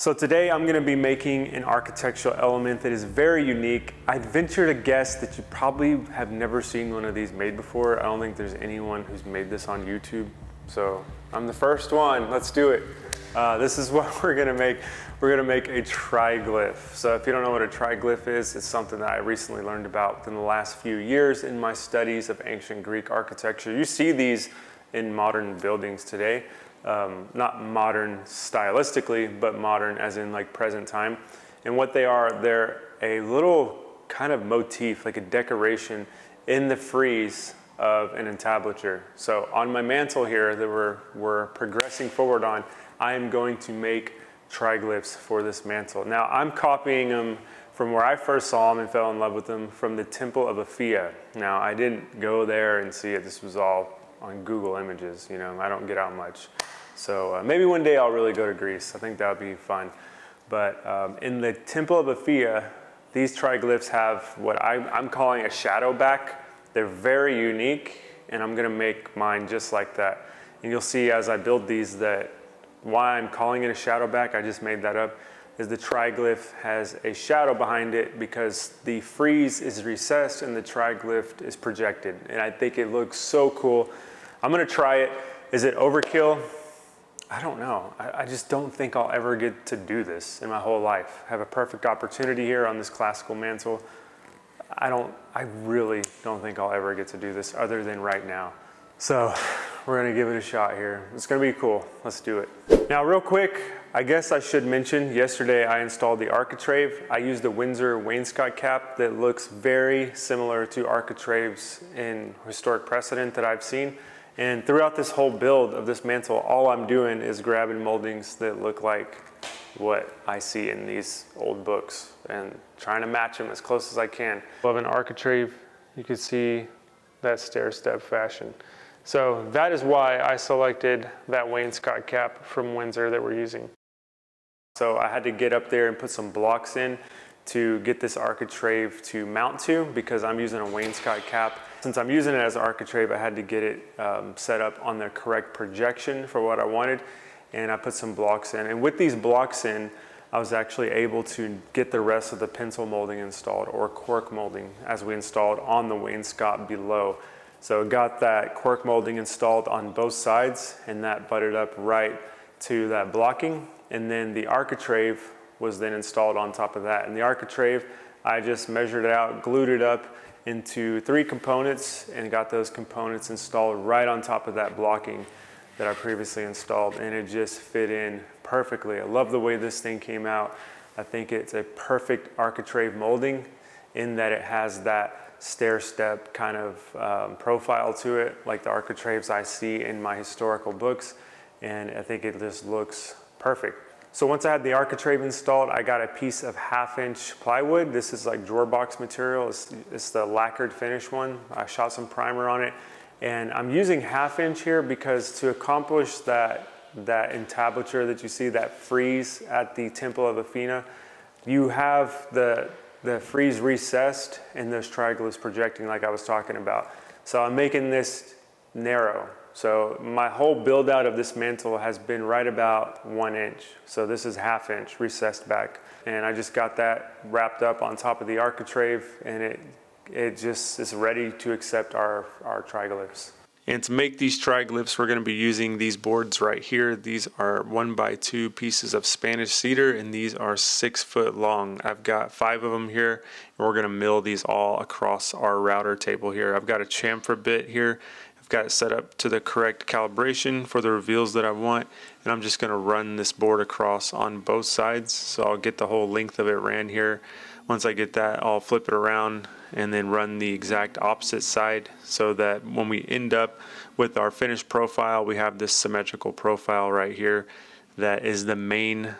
So today I'm going to be making an architectural element that is very unique. I'd venture to guess that you probably have never seen one of these made before. I don't think there's anyone who's made this on YouTube. So I'm the first one. Let's do it. This is what we're going to make. We're going to make a triglyph. So if you don't know what a triglyph is, it's something that I recently learned about within the last few years in my studies of ancient Greek architecture. You see these in modern buildings today. Not modern stylistically, but modern as in like present time. And what they are, they're a little kind of motif, like a decoration in the frieze of an entablature. So on my mantle here that we're progressing forward on, I am going to make triglyphs for this mantle. Now I'm copying them from where I first saw them and fell in love with them, from the Temple of Apphia. Now I didn't go there and see it. This was all on Google Images. You know, I don't get out much. So maybe one day I'll really go to Greece. I think that would be fun. But in the Temple of Apphia, these triglyphs have what I'm calling a shadow back. They're very unique, and I'm gonna make mine just like that. And you'll see as I build these that why I'm calling it a shadow back, I just made that up, is the triglyph has a shadow behind it because the frieze is recessed and the triglyph is projected. And I think it looks so cool. I'm gonna try it. Is it overkill? I don't know. I just don't think I'll ever get to do this in my whole life. I have a perfect opportunity here on this classical mantle. I really don't think I'll ever get to do this other than right now. So we're gonna give it a shot here. It's gonna be cool. Let's do it. Now real quick, I guess I should mention, yesterday I installed the architrave. I used a Windsor wainscot cap that looks very similar to architraves in historic precedent that I've seen. And throughout this whole build of this mantle, all I'm doing is grabbing moldings that look like what I see in these old books and trying to match them as close as I can. Of an architrave, you can see that stair-step fashion. So that is why I selected that wainscot cap from Windsor that we're using. So I had to get up there and put some blocks in to get this architrave to mount to, because I'm using a wainscot cap. Since I'm using it as an architrave, I had to get it set up on the correct projection for what I wanted, and I put some blocks in. And with these blocks in, I was actually able to get the rest of the pencil molding installed, or cork molding, as we installed on the wainscot below. So got that cork molding installed on both sides, and that butted up right to that blocking. And then the architrave was then installed on top of that. And the architrave, I just measured it out, glued it up into 3 components, and got those components installed right on top of that blocking that I previously installed, and it just fit in perfectly. I love the way this thing came out. I think it's a perfect architrave molding in that it has that stair-step kind of profile to it, like the architraves I see in my historical books, and I think it just looks perfect. So once I had the architrave installed, I got a piece of 1/2-inch plywood. This is like drawer box material. It's the lacquered finish one. I shot some primer on it, and I'm using 1/2 inch here because to accomplish that entablature that you see, that frieze at the Temple of Athena, you have the frieze recessed and those triglyphs projecting like I was talking about. So I'm making this narrow. So my whole build out of this mantle has been right about 1 inch. So this is 1/2 inch recessed back. And I just got that wrapped up on top of the architrave, and it just is ready to accept our triglyphs. And to make these triglyphs, we're going to be using these boards right here. These are 1x2 pieces of Spanish cedar, and these are 6 foot long. I've got 5 of them here, and we're going to mill these all across our router table here. I've got a chamfer bit here. I've got it set up to the correct calibration for the reveals that I want, and I'm just going to run this board across on both sides. So I'll get the whole length of it ran here. Once I get that, I'll flip it around and then run the exact opposite side, so that when we end up with our finished profile, we have this symmetrical profile right here that is the main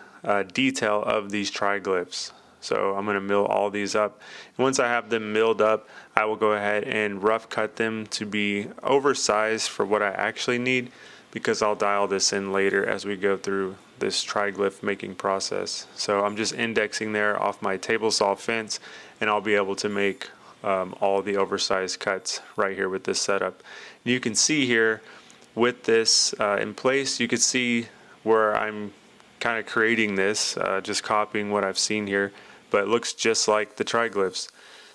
detail of these triglyphs. So I'm going to mill all these up. And once I have them milled up, I will go ahead and rough cut them to be oversized for what I actually need, because I'll dial this in later as we go through this triglyph making process. So I'm just indexing there off my table saw fence, and I'll be able to make all the oversized cuts right here with this setup. You can see here with this in place, you can see where I'm kind of creating this, just copying what I've seen here, but it looks just like the triglyphs.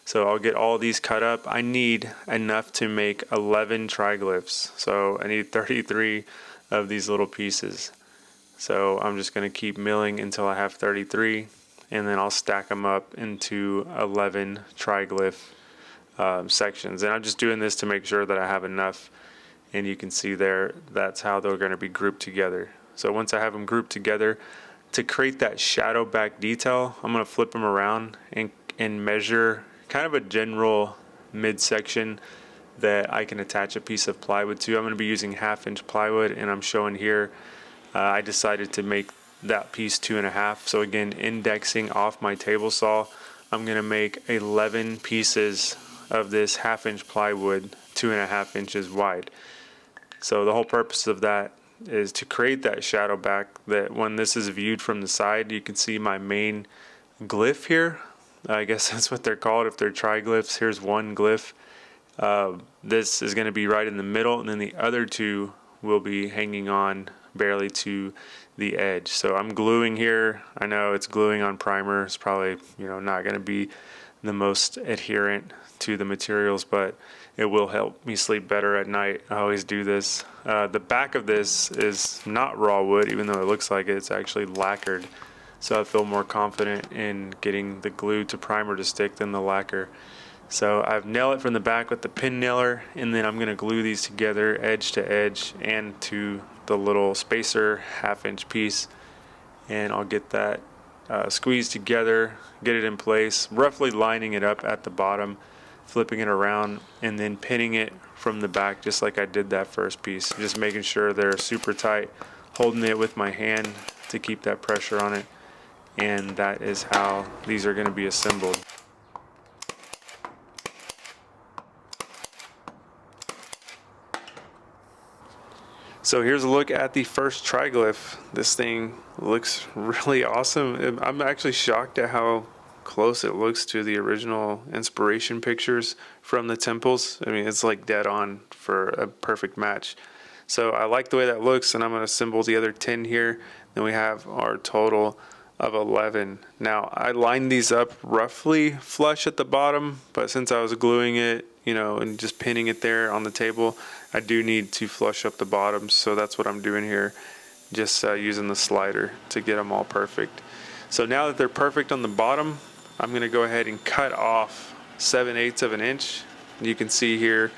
So I'll get all these cut up. I need enough to make 11 triglyphs. So I need 33 of these little pieces. So I'm just going to keep milling until I have 33, and then I'll stack them up into 11 triglyph sections. And I'm just doing this to make sure that I have enough. And you can see there, that's how they're going to be grouped together. So once I have them grouped together, to create that shadow back detail, I'm going to flip them around and measure kind of a general midsection that I can attach a piece of plywood to. I'm going to be using 1/2-inch plywood, and I'm showing here I decided to make that piece 2.5. So again, indexing off my table saw, I'm going to make 11 pieces of this 1/2-inch plywood 2.5 inches wide. So the whole purpose of that is to create that shadow back, that when this is viewed from the side, you can see my main glyph here. I guess that's what they're called if they're triglyphs. Here's one glyph. This is going to be right in the middle, and then the other two will be hanging on barely to the edge. So I'm gluing here. I know it's gluing on primer. It's probably, not going to be the most adherent to the materials, but it will help me sleep better at night. I always do this. The back of this is not raw wood, even though it looks like it. It's actually lacquered. So I feel more confident in getting the glue to primer to stick than the lacquer. So I've nailed it from the back with the pin nailer, and then I'm going to glue these together edge to edge and to the little spacer 1/2-inch piece, and I'll get that squeezed together, get it in place, roughly lining it up at the bottom, flipping it around, and then pinning it from the back just like I did that first piece. Just making sure they're super tight, holding it with my hand to keep that pressure on it, and that is how these are going to be assembled. So here's a look at the first triglyph. This thing looks really awesome. I'm actually shocked at how close it looks to the original inspiration pictures from the temples. I mean, it's like dead on for a perfect match. So I like the way that looks, and I'm going to assemble the other 10 here. Then we have our total of 11. Now I lined these up roughly flush at the bottom, but since I was gluing it, and just pinning it there on the table, I do need to flush up the bottoms. So that's what I'm doing here, just using the slider to get them all perfect. So now that they're perfect on the bottom, I'm going to go ahead and cut off 7/8 of an inch. You can see here,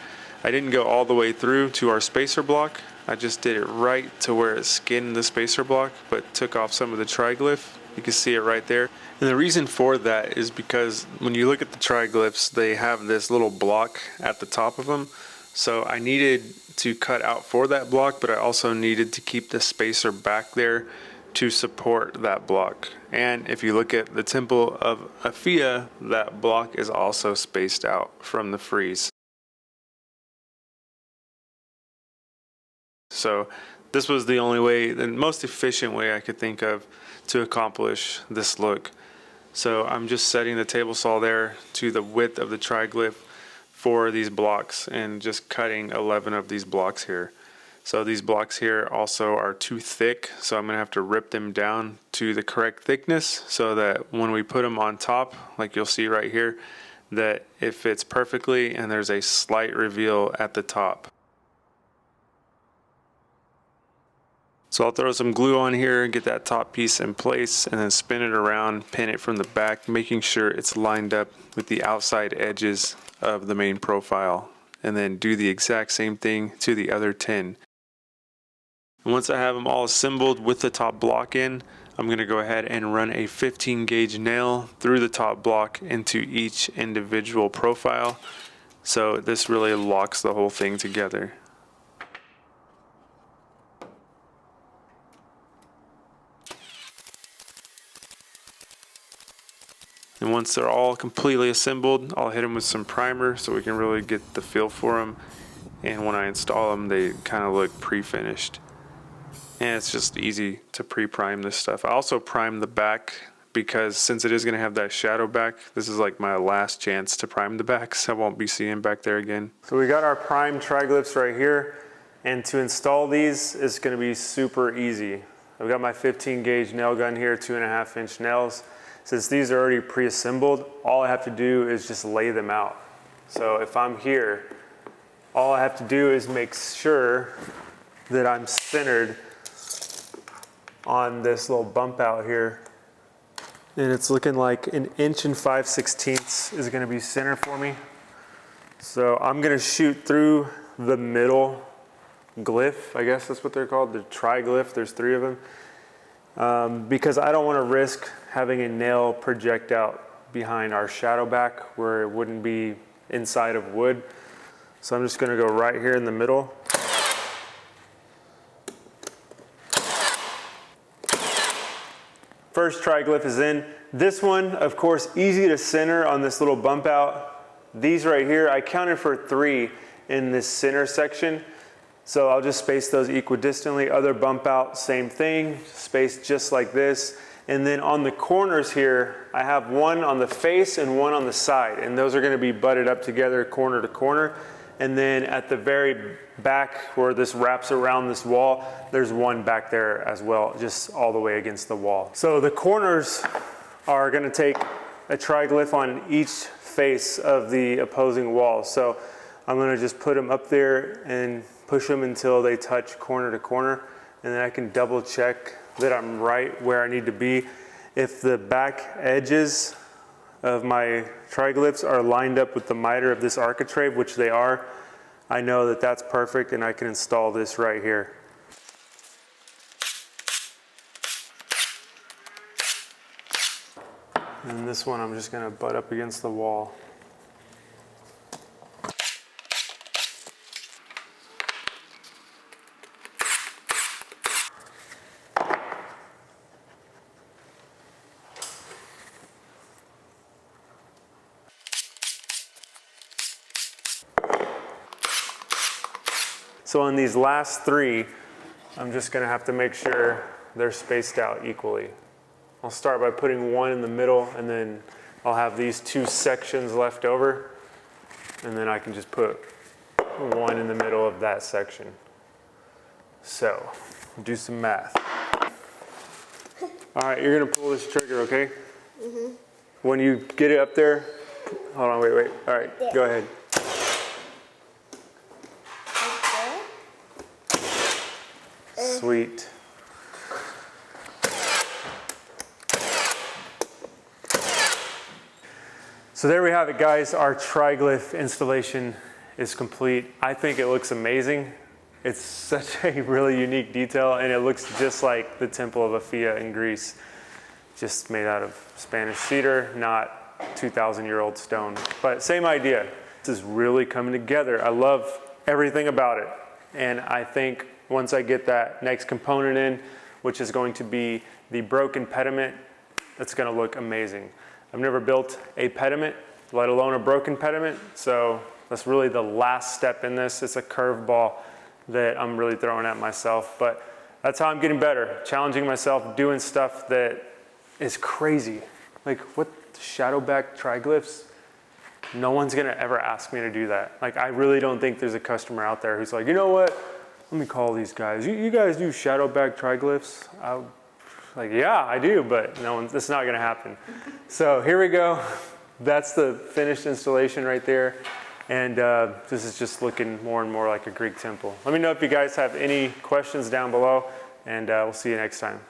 I didn't go all the way through to our spacer block. I just did it right to where it skinned the spacer block, but took off some of the triglyph. You can see it right there. And the reason for that is because when you look at the triglyphs, they have this little block at the top of them. So I needed to cut out for that block, but I also needed to keep the spacer back there to support that block. And if you look at the Temple of Aphia, that block is also spaced out from the frieze. So this was the only way, the most efficient way I could think of to accomplish this look. So I'm just setting the table saw there to the width of the triglyph for these blocks and just cutting 11 of these blocks here. So these blocks here also are too thick, so I'm going to have to rip them down to the correct thickness so that when we put them on top, like you'll see right here, that it fits perfectly and there's a slight reveal at the top. So I'll throw some glue on here, get that top piece in place, and then spin it around, pin it from the back, making sure it's lined up with the outside edges of the main profile, and then do the exact same thing to the other 10. And once I have them all assembled with the top block in, I'm going to go ahead and run a 15 gauge nail through the top block into each individual profile. So this really locks the whole thing together. And once they're all completely assembled, I'll hit them with some primer so we can really get the feel for them. And when I install them, they kind of look pre-finished. And it's just easy to pre-prime this stuff. I also prime the back because since it is going to have that shadow back, this is like my last chance to prime the back, so I won't be seeing back there again. So we got our primed triglyphs right here. And to install these is going to be super easy. I've got my 15 gauge nail gun here, 2.5 inch nails. Since these are already pre-assembled, all I have to do is just lay them out. So if I'm here, all I have to do is make sure that I'm centered on this little bump out here. And it's looking like 1 5/16 inches is gonna be center for me. So I'm gonna shoot through the middle glyph, I guess that's what they're called, the triglyph, there's 3 of them. Because I don't wanna risk having a nail project out behind our shadow back where it wouldn't be inside of wood. So I'm just gonna go right here in the middle. First triglyph is in. This one, of course, easy to center on this little bump out. These right here, I counted for 3 in this center section. So I'll just space those equidistantly. Other bump out, same thing, spaced just like this. And then on the corners here, I have one on the face and one on the side. And those are gonna be butted up together corner to corner. And then at the very back where this wraps around this wall, there's one back there as well, just all the way against the wall. So the corners are gonna take a triglyph on each face of the opposing wall. So I'm gonna just put them up there and push them until they touch corner to corner. And then I can double check that I'm right where I need to be. If the back edges of my triglyphs are lined up with the miter of this architrave, which they are, I know that that's perfect and I can install this right here. And this one I'm just gonna butt up against the wall. So on these last 3, I'm just gonna have to make sure they're spaced out equally. I'll start by putting one in the middle, and then I'll have these 2 sections left over, and then I can just put one in the middle of that section. So, do some math. All right, you're gonna pull this trigger, okay? Mm-hmm. When you get it up there, hold on, wait. All right, yeah. Go ahead. Sweet. So there we have it, guys. Our triglyph installation is complete. I think it looks amazing. It's such a really unique detail, and it looks just like the Temple of Apphia in Greece, just made out of Spanish cedar, not 2,000-year-old stone. But same idea. This is really coming together. I love everything about it, and I think once I get that next component in, which is going to be the broken pediment, that's gonna look amazing. I've never built a pediment, let alone a broken pediment, so that's really the last step in this. It's a curveball that I'm really throwing at myself, but that's how I'm getting better, challenging myself, doing stuff that is crazy. Like, what, shadowback triglyphs? No one's gonna ever ask me to do that. Like, I really don't think there's a customer out there who's like, you know what? Let me call these guys. You guys do shadowback triglyphs? Like, yeah, I do, but no one, that's not gonna happen. So here we go. That's the finished installation right there. And this is just looking more and more like a Greek temple. Let me know if you guys have any questions down below, and we'll see you next time.